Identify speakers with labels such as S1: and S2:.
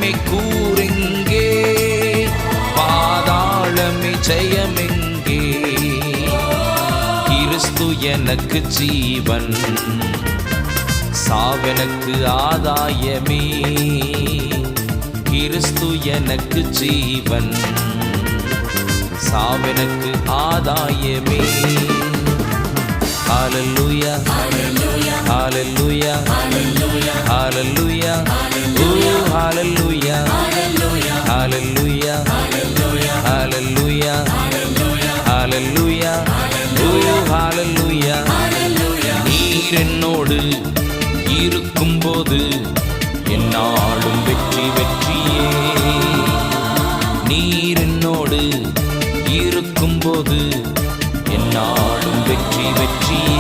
S1: மரணமே கூறெங்கே, பாதாளமே ஜெயமெங்கே. கிறிஸ்து எனக்கு ஜீவன், சாவெனக்கு ஆதாயமே. கிறிஸ்து எனக்கு ஜீவன், சாவெனக்கு ஆதாயமே. ஹல்லேலூயா ஹல்லேலூயா ஹல்லேலூயா ஹல்லேலூயா ஓ ஹல்லேலூயா ஹல்லேலூயா ஹல்லேலூயா ஹல்லேலூயா ஓ ஹல்லேலூயா. நீர் என்னோடு இருக்கும்போது என்னாலும் வெற்றி வெற்றியே. நீர் என்னோடு இருக்கும்போது என்னாலும் வெற்றி வெற்றியே.